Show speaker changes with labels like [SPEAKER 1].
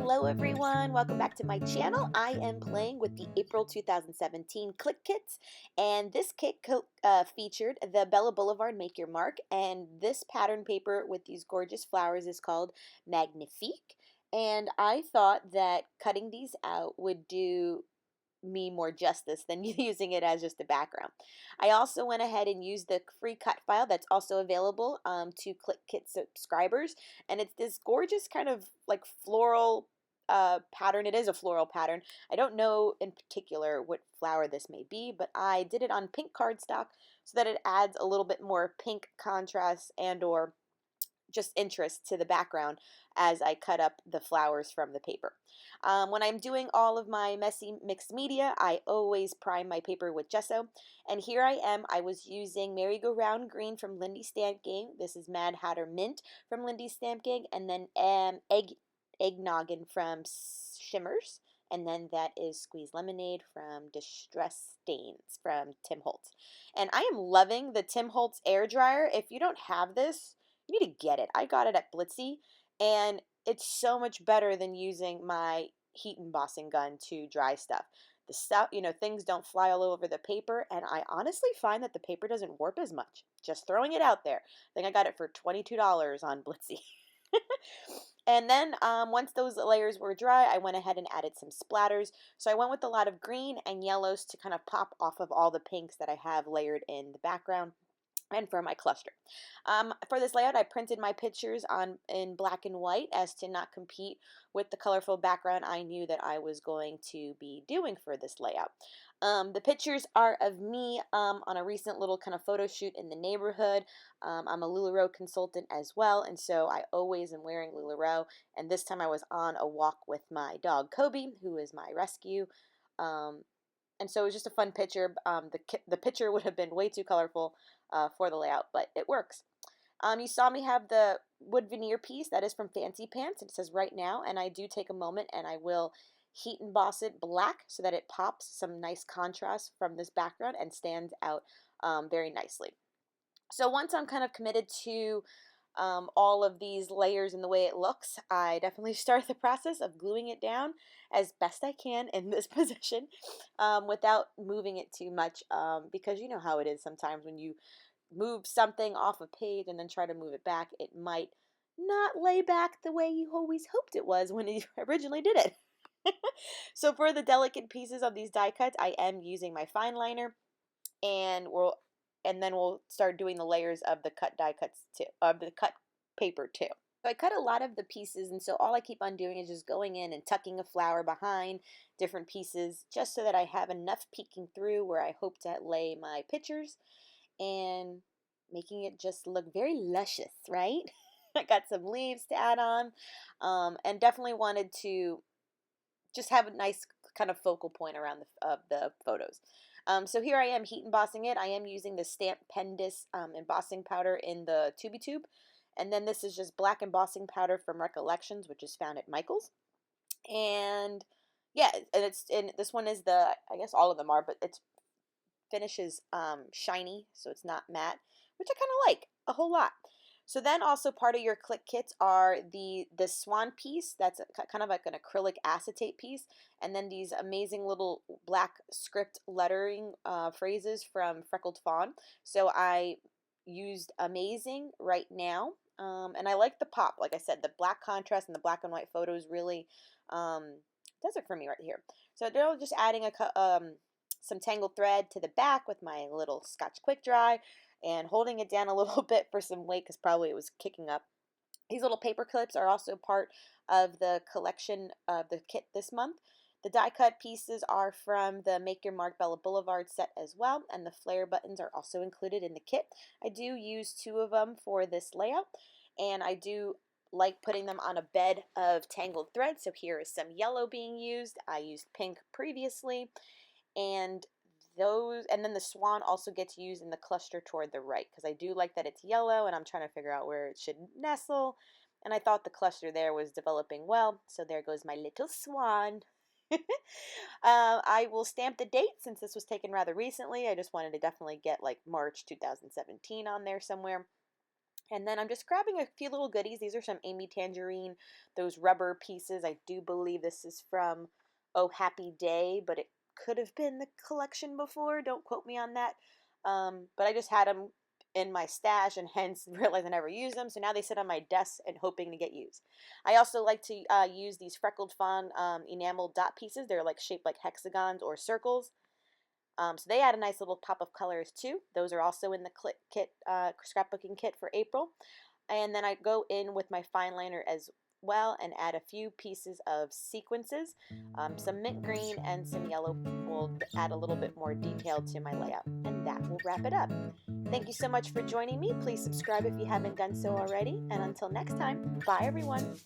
[SPEAKER 1] Hello everyone, welcome back to my channel. I am playing with the April 2017 Clique kits, and this kit featured the Bella Boulevard Make Your Mark, and this pattern paper with these gorgeous flowers is called Magnifique, and I thought that cutting these out would do me more justice than using it as just a background. I also went ahead and used the free cut file that's also available to Clique Kit subscribers, and it's this gorgeous kind of like floral pattern. It is a floral pattern. I don't know in particular what flower this may be, but I did it on pink cardstock so that it adds a little bit more pink contrast and or just interest to the background as I cut up the flowers from the paper. When I'm doing all of my messy mixed media, I always prime my paper with gesso. And here I am. I was using Merry-Go-Round Green from Lindy Stamp Gang. This is Mad Hatter Mint from Lindy Stamp Gang. And then Egg Noggin from Shimmers. And then that is Squeeze Lemonade from Distress Stains from Tim Holtz. And I am loving the Tim Holtz air dryer. If you don't have this, you need to get it. I got it at Blitzy, and it's so much better than using my heat embossing gun to dry stuff. The stuff, things don't fly all over the paper, and I honestly find that the paper doesn't warp as much. Just throwing it out there. I think I got it for $22 on Blitzy. And then once those layers were dry, I went ahead and added some splatters. So I went with a lot of green and yellows to kind of pop off of all the pinks that I have layered in the background and for my cluster. For this layout, I printed my pictures in black and white as to not compete with the colorful background I knew that I was going to be doing for this layout. The pictures are of me on a recent little kind of photo shoot in the neighborhood. I'm a LuLaRoe consultant as well, and so I always am wearing LuLaRoe, and this time I was on a walk with my dog Kobe, who is my rescue. And so it was just a fun picture. The picture would have been way too colorful for the layout, but it works. You saw me have the wood veneer piece that is from Fancy Pants. It says right now, and I do take a moment and I will heat emboss it black so that it pops some nice contrast from this background and stands out very nicely. So once I'm kind of committed to all of these layers and the way it looks, I definitely start the process of gluing it down as best I can in this position without moving it too much because you know how it is sometimes when you move something off a page and then try to move it back, it might not lay back the way you always hoped it was when you originally did it. So for the delicate pieces of these die cuts, I am using my fine liner, and then we'll start doing the layers of the cut die cuts too, of the cut paper too. So I cut a lot of the pieces, and so all I keep on doing is just going in and tucking a flower behind different pieces just so that I have enough peeking through where I hope to lay my pictures and making it just look very luscious, right? I got some leaves to add on and definitely wanted to just have a nice kind of focal point around the photos. So here I am heat embossing it. I am using the Stamp Pendis embossing powder in the Tubi Tube. And then this is just black embossing powder from Recollections, which is found at Michael's. And yeah, and this one is I guess all of them are, but it's finishes shiny, so it's not matte, which I kind of like a whole lot. So then also part of your Clique kits are the swan piece, that's kind of like an acrylic acetate piece, and then these amazing little black script lettering phrases from Freckled Fawn. So I used Amazing right now, and I like the pop. Like I said, the black contrast and the black and white photos really does it for me right here. So they're just adding some tangled thread to the back with my little Scotch Quick Dry and holding it down a little bit for some weight because probably it was kicking up. These little paper clips are also part of the collection of the kit this month. The die cut pieces are from the Make Your Mark Bella Boulevard set as well, and the flare buttons are also included in the kit. I do use 2 of them for this layout, and I do like putting them on a bed of tangled thread. So here is some yellow being used. I used pink previously, and then the swan also gets used in the cluster toward the right because I do like that it's yellow and I'm trying to figure out where it should nestle, and I thought the cluster there was developing well, so there goes my little swan. I will stamp the date since this was taken rather recently. I just wanted to definitely get like March 2017 on there somewhere. And then I'm just grabbing a few little goodies. These are some Amy Tangerine, those rubber pieces. I do believe this is from Oh Happy Day, but it could have been the collection before. Don't quote me on that. But I just had them in my stash and hence realized I never used them. So now they sit on my desk and hoping to get used. I also like to use these Freckled Fawn enamel dot pieces. They're like shaped like hexagons or circles. So they add a nice little pop of colors too. Those are also in the Clique kit, scrapbooking kit for April. And then I go in with my fine liner as well and add a few pieces of sequences. Some mint green and some yellow will add a little bit more detail to my layout. And that will wrap it up. Thank you so much for joining me. Please subscribe if you haven't done so already. And until next time, bye everyone.